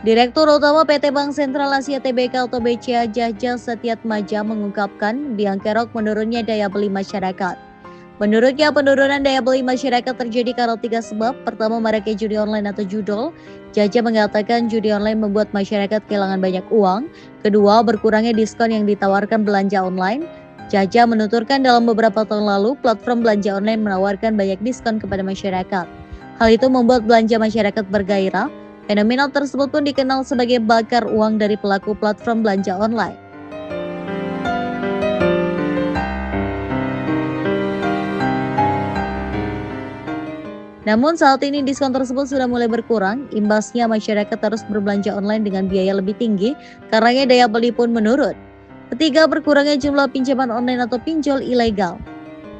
Direktur Utama PT Bank Sentral Asia Tbk atau BCA Jahja Setiatmaja mengungkapkan biang kerok menurunnya daya beli masyarakat. Menurutnya, penurunan daya beli masyarakat terjadi karena 3 sebab. Pertama, maraknya judi online atau judol. Jahja mengatakan judi online membuat masyarakat kehilangan banyak uang. Kedua, berkurangnya diskon yang ditawarkan belanja online. Jahja menuturkan dalam beberapa tahun lalu, platform belanja online menawarkan banyak diskon kepada masyarakat. Hal itu membuat belanja masyarakat bergairah. Fenomena tersebut pun dikenal sebagai bakar uang dari pelaku platform belanja online. Namun saat ini diskon tersebut sudah mulai berkurang, imbasnya masyarakat harus berbelanja online dengan biaya lebih tinggi, karena daya beli pun menurun. Ketiga, berkurangnya jumlah pinjaman online atau pinjol ilegal.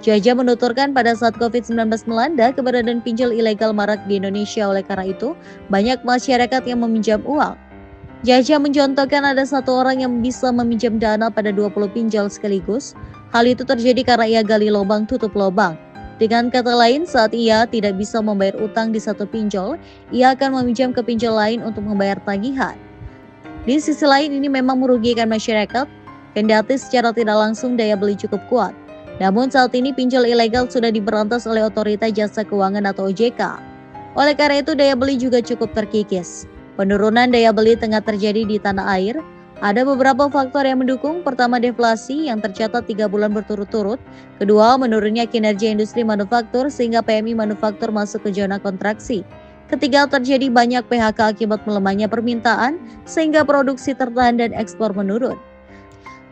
Jahja menuturkan pada saat COVID-19 melanda, keberadaan pinjol ilegal marak di Indonesia. Oleh karena itu, banyak masyarakat yang meminjam uang. Jahja mencontohkan ada satu orang yang bisa meminjam dana pada 20 pinjol sekaligus. Hal itu terjadi karena ia gali lubang tutup lubang. Dengan kata lain, saat ia tidak bisa membayar utang di satu pinjol, ia akan meminjam ke pinjol lain untuk membayar tagihan. Di sisi lain, ini memang merugikan masyarakat, kendati secara tidak langsung daya beli cukup kuat. Namun saat ini pinjol ilegal sudah diberantas oleh Otoritas Jasa Keuangan atau OJK. Oleh karena itu daya beli juga cukup terkikis. Penurunan daya beli tengah terjadi di tanah air. Ada beberapa faktor yang mendukung. Pertama, deflasi yang tercatat 3 bulan berturut-turut. Kedua, menurunnya kinerja industri manufaktur sehingga PMI manufaktur masuk ke zona kontraksi. Ketiga, terjadi banyak PHK akibat melemahnya permintaan sehingga produksi tertahan dan ekspor menurun.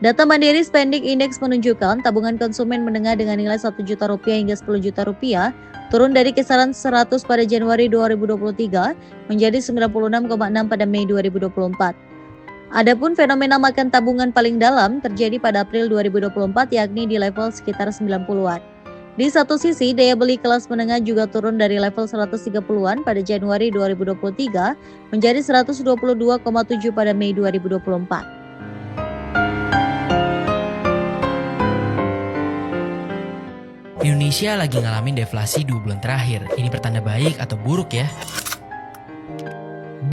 Data Mandiri Spending Index menunjukkan tabungan konsumen menengah dengan nilai Rp1 juta hingga Rp10 juta turun dari kisaran 100 pada Januari 2023 menjadi 96,6 pada Mei 2024. Adapun fenomena makan tabungan paling dalam terjadi pada April 2024 yakni di level sekitar 90-an. Di satu sisi, daya beli kelas menengah juga turun dari level 130-an pada Januari 2023 menjadi 122,7 pada Mei 2024. Indonesia lagi ngalamin deflasi 2 bulan terakhir. Ini pertanda baik atau buruk ya?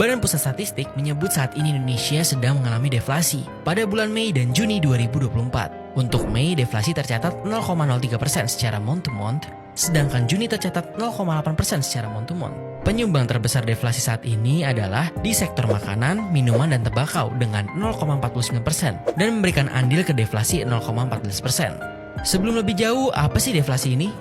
Badan Pusat Statistik menyebut saat ini Indonesia sedang mengalami deflasi pada bulan Mei dan Juni 2024. Untuk Mei, deflasi tercatat 0,03% secara month-to-month, sedangkan Juni tercatat 0,8% secara month-to-month. Penyumbang terbesar deflasi saat ini adalah di sektor makanan, minuman, dan tembakau dengan 0,49% dan memberikan andil ke deflasi 0,14%. Sebelum lebih jauh, apa sih deflasi ini?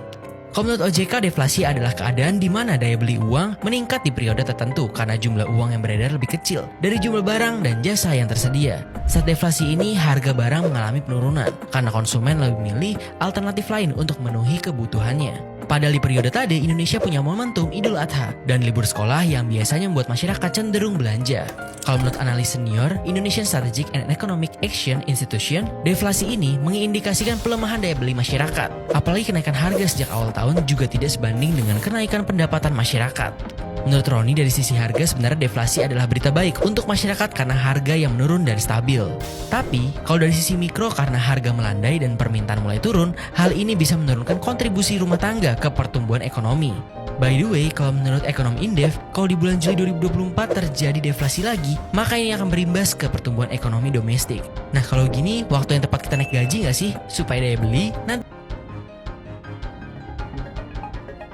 Kalau menurut OJK, deflasi adalah keadaan di mana daya beli uang meningkat di periode tertentu karena jumlah uang yang beredar lebih kecil dari jumlah barang dan jasa yang tersedia. Saat deflasi ini, harga barang mengalami penurunan karena konsumen lebih memilih alternatif lain untuk memenuhi kebutuhannya. Padahal di periode tadi, Indonesia punya momentum Idul Adha dan libur sekolah yang biasanya membuat masyarakat cenderung belanja. Kalau menurut analis senior, Indonesian Strategic and Economic Action Institution, deflasi ini mengindikasikan pelemahan daya beli masyarakat. Apalagi kenaikan harga sejak awal tahun juga tidak sebanding dengan kenaikan pendapatan masyarakat. Menurut Roni, dari sisi harga sebenarnya deflasi adalah berita baik untuk masyarakat karena harga yang menurun dan stabil. Tapi, kalau dari sisi mikro karena harga melandai dan permintaan mulai turun, hal ini bisa menurunkan kontribusi rumah tangga ke pertumbuhan ekonomi. By the way, kalau menurut ekonom Indef, kalau di bulan Juli 2024 terjadi deflasi lagi, maka ini akan berimbas ke pertumbuhan ekonomi domestik. Nah, kalau gini, waktu yang tepat kita naik gaji nggak sih? Supaya daya beli nanti.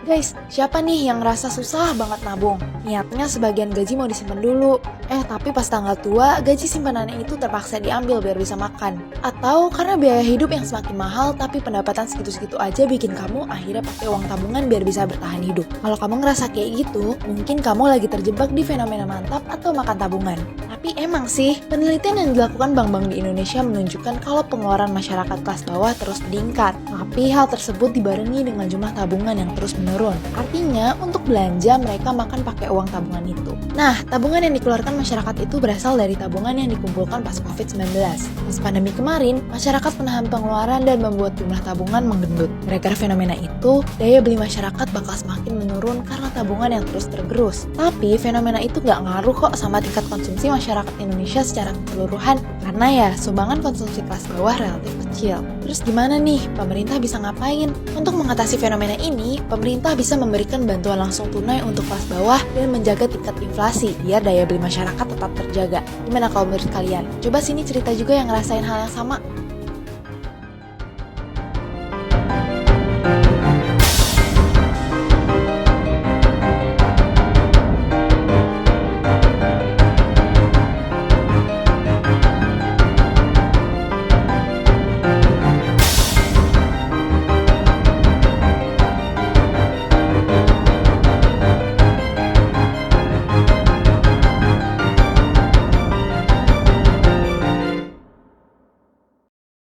Guys, siapa nih yang ngerasa susah banget nabung? Niatnya sebagian gaji mau disimpan dulu. Tapi pas tanggal tua, gaji simpanannya itu terpaksa diambil biar bisa makan. Atau karena biaya hidup yang semakin mahal, tapi pendapatan segitu-segitu aja bikin kamu akhirnya pakai uang tabungan biar bisa bertahan hidup. Kalau kamu ngerasa kayak gitu, mungkin kamu lagi terjebak di fenomena mantap atau makan tabungan. Tapi emang sih, penelitian yang dilakukan bank-bank di Indonesia menunjukkan kalau pengeluaran masyarakat kelas bawah terus meningkat. Tapi hal tersebut dibarengi dengan jumlah tabungan yang terus menurun. Artinya, untuk belanja mereka makan pakai uang tabungan itu. Nah, tabungan yang dikeluarkan masyarakat itu berasal dari tabungan yang dikumpulkan pas COVID-19. Pas pandemi kemarin, masyarakat menahan pengeluaran dan membuat jumlah tabungan menggendut. Gara-gara fenomena itu, daya beli masyarakat bakal semakin menurun karena tabungan yang terus tergerus. Tapi, fenomena itu nggak ngaruh kok sama tingkat konsumsi masyarakat Indonesia secara keseluruhan. Karena ya, sumbangan konsumsi kelas bawah relatif kecil. Terus gimana nih? Pemerintah bisa ngapain? Untuk mengatasi fenomena ini, pemerintah pemerintah bisa memberikan bantuan langsung tunai untuk kelas bawah dan menjaga tingkat inflasi biar daya beli masyarakat tetap terjaga. Gimana kalau menurut kalian? Coba sini cerita juga yang ngerasain hal yang sama.